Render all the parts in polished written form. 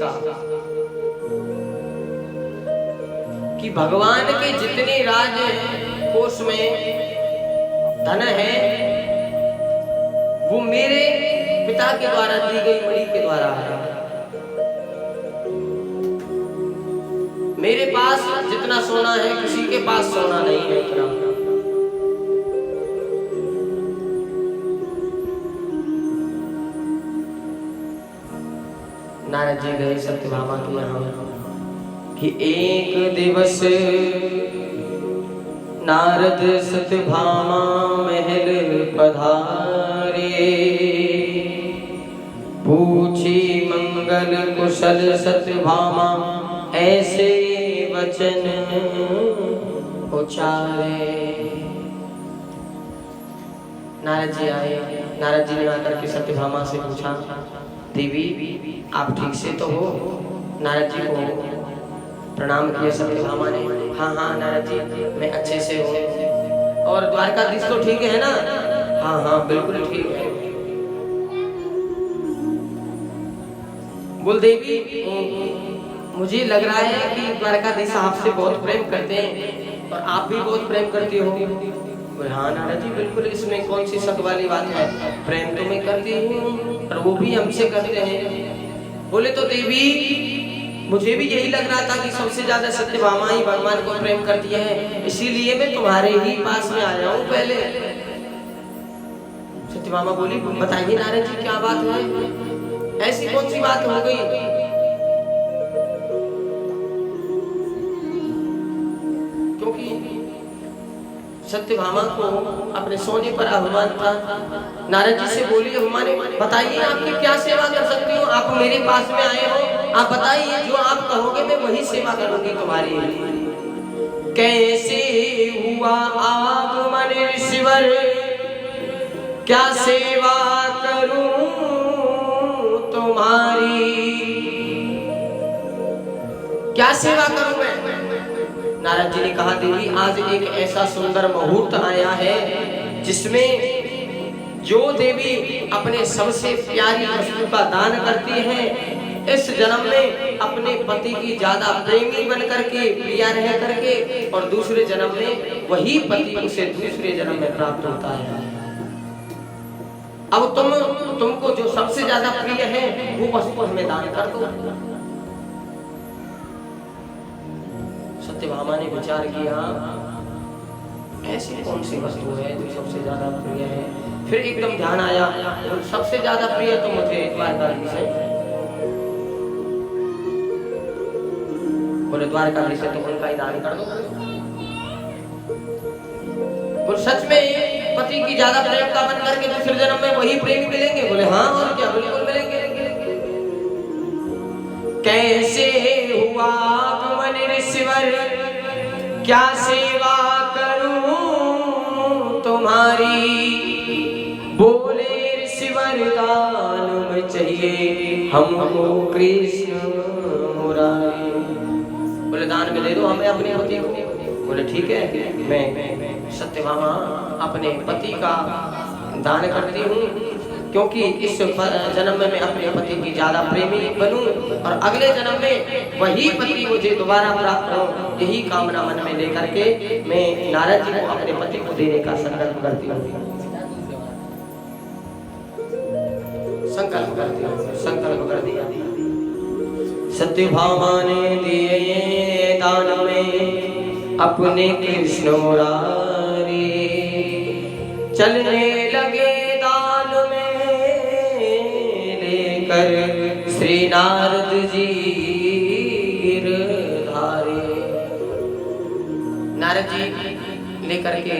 इसका कि भगवान के जितने राज कोष में धन है वो मेरे पिता के द्वारा दी गई मणि के द्वारा है। मेरे पास जितना सोना है किसी के पास सोना नहीं है इतना। नारद जी गए सत्यभामा के यहाँ कि एक दिवस नारद सत्यभामा महल पधारे, पूछी मंगल कुशल सत्यभामा ऐसे वचन उचारे। नारद जी आए। नारद जी ने आकर के सत्यभामा से पूछा, देवी आप ठीक से तो हो? नारद जी को प्रणाम किया सत्यभामा ने। हाँ हाँ नारद जी मैं अच्छे से हूँ। और द्वारकाधीश तो ठीक है ना? हाँ हाँ बिल्कुल ठीक है। बोल देवी मुझे लग रहा है कि द्वारकाधीश आपसे बहुत प्रेम करते हैं और आप भी बहुत प्रेम करती हो। हाँ नारद जी बिल्कुल, इसमें कौन सी शक वाली बात है, प्रेम तो मैं करती हूँ और वो भी हमसे करते हैं। बोले तो देवी मुझे भी यही लग रहा था कि सबसे ज्यादा सत्यभामा ही भगवान को प्रेम करती है, इसीलिए मैं तुम्हारे ही पास में आया हूँ पहले। सत्यभामा बोली बताइए नारद जी क्या बात है, ऐसी कौन सी बात हो गई? सत्यभामा को अपने सोने पर अभिमान था। नारद जी से बोली अभिमान बताइए आपकी क्या सेवा कर सकती हूँ, आप मेरे पास में आए हो, आप बताइए जो आप कहोगे मैं वही सेवा करूंगी तुम्हारी। कैसे हुआ आगमन ऋषिवर, क्या सेवा करूं तुम्हारी, क्या सेवा करूं मैं? नारद जी ने कहा देवी आज एक ऐसा सुंदर मुहूर्त आया है जिसमें जो देवी अपने सबसे प्यारी वस्तु का दान करती है इस जन्म में अपने पति की ज्यादा प्रेमी बन करके प्रिया रह करके और दूसरे जन्म में वही पति उसे दूसरे जन्म में प्राप्त होता है। अब तुमको जो सबसे ज्यादा प्रिय है वो वस्तु हमें दान कर दो। सत्यभामा ने विचार किया ऐसी कौन सी वस्तु है जो सबसे ज्यादा प्रिय है। फिर एकदम ध्यान आया सबसे ज्यादा प्रिय तो मुझे द्वारकाधीश है। बोले द्वारकाधीश है तो उनका ही दान कर दो। और सच में पति की ज्यादा प्रेम का बन करके दूसरे जन्म में वही प्रेमी मिलेंगे? बोले हाँ और क्या बिल्कुल मिलेंगे। कैसे हुआ आगमन ऋषिवर, क्या सेवा करूं तुम्हारी, बोले ऋषिवर दान में चाहिए हमको कृष्ण मुरारी। बोले दान में दे दो हमें अपने पति को। बोले ठीक है मैं सत्यभामा अपने पति का दान करती हूँ क्योंकि इस जन्म में मैं अपने पति की ज्यादा प्रेमी बनूं और अगले जन्म में वही पति मुझे दोबारा प्राप्त हो, यही कामना मन में लेकर के मैं नारद जी को अपने पति को देने का संकल्प करती हूँ। संकल्प कर दिया। सत्यभामा ने दिए दान में अपने कृष्ण मुरारी, चलने लगे श्री नारद जी गिरधारे। नारद जी लेकर के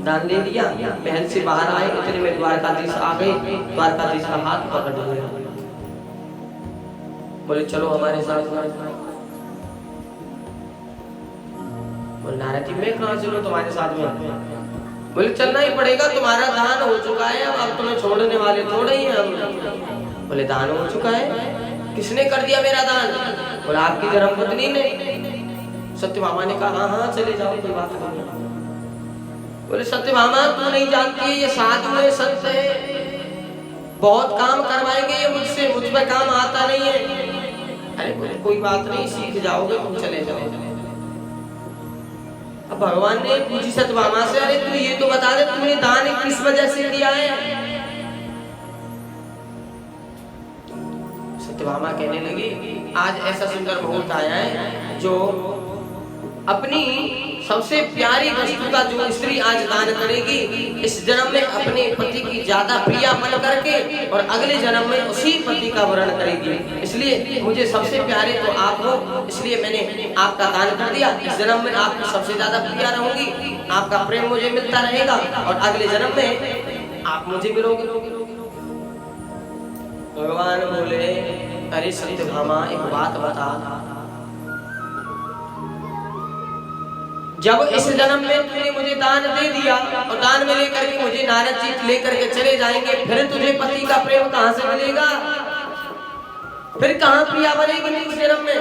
दान ले लिया, महल से बाहर आए, इतने में द्वारकाधीश आ गए। द्वारकाधीश का हाथ पकड़ लिया, बोले चलो हमारे साथ। बोले नारद जी मैं कहाँ चलूं तुम्हारे साथ में? बोले चलना ही पड़ेगा, तुम्हारा दान हो चुका है, अब तुम्हें छोड़ने वाले थोड़े ही हैं। बोले दान हो चुका है, किसने कर दिया मेरा दान? बोला आपकी धर्मपत्नी ने। सत्यभामा ने कहा हाँ चले जाओ कोई बात नहीं। बोले सत्यभामा तू नहीं जानती ये साधु है संत है, बहुत काम करवाएंगे ये मुझसे, मुझ पे काम आता नहीं है। अरे बोले कोई बात नहीं, सीख जाओगे तुम, चले जाओ। अब भगवान ने पूछी सत्यभामा से, अरे तू ये तो बता दे तूने दान किस वजह से किया है? सत्यभामा कहने लगी, आज ऐसा सुंदर मुहूर्त आया है जो अपनी सबसे प्यारी वस्तु का जो स्त्री आज दान करेगी, इस जन्म में अपने पति की ज्यादा प्रिया बन करके और अगले जन्म में उसी पति का वरण करेगी। इसलिए मुझे सबसे प्यारे तो आप हो, इसलिए मैंने आपका दान कर दिया। इस जन्म में आपकी सबसे ज्यादा प्रिया रहूंगी, आपका प्रेम मुझे मिलता रहेगा और अगले जन्म में आप मुझे मिलोगे। भगवान बोले, अरे सत्यभामा एक बात बता, जब इस जन्म में तूने मुझे दान दे दिया और दान में लेकर के मुझे नारद जी लेकर के चले जाएंगे, फिर तुझे पति का प्रेम कहां से मिलेगा? फिर कहां प्रिया बनेगी इस जन्म में?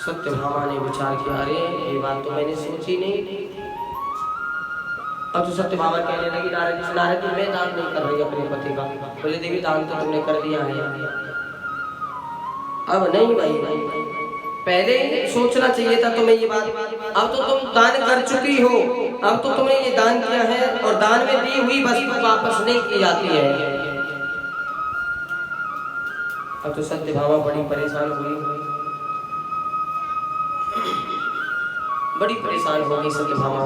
सत्यभामा ने विचार किया, अरे ये बात तो मैंने सोची नहीं। अब तो सत्यभामा कहने लगी, नारद जी मैं दान नहीं कर रही अपने पति का। बोले देवी दान तो तुमने कर दिया है, अब नहीं भाई, पहले सोचना चाहिए था तुम्हें ये बात। अब तो तुम दान कर चुकी हो, अब तो तुमने ये दान किया है और दान में दी हुई वस्तु वापस नहीं की जाती है। अब तो सत्यभामा बड़ी परेशान हुई, बड़ी परेशान हो गई सत्यभामा।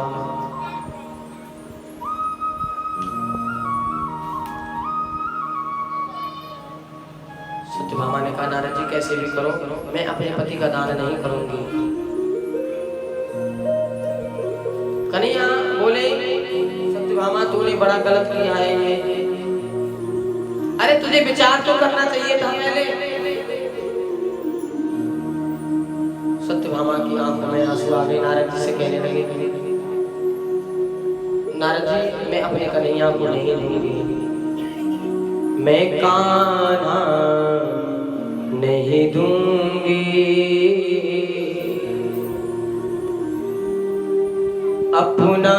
सत्यभामा ने कहा, नारद जी कैसे भी करो, मैं अपने पति का दान नहीं करूंगी। कन्हैया बोले, सत्यभामा तूने बड़ा गलत किया है ये। अरे तुझे विचार तो करना चाहिए था पहले। सत्यभामा की आंखों में आंसू आ गए, नारद जी से कहने लगे, नारद जी मैं अपने कन्हैया को नहीं दूंगी, मैं कान्हा नहीं दूंगी, अपना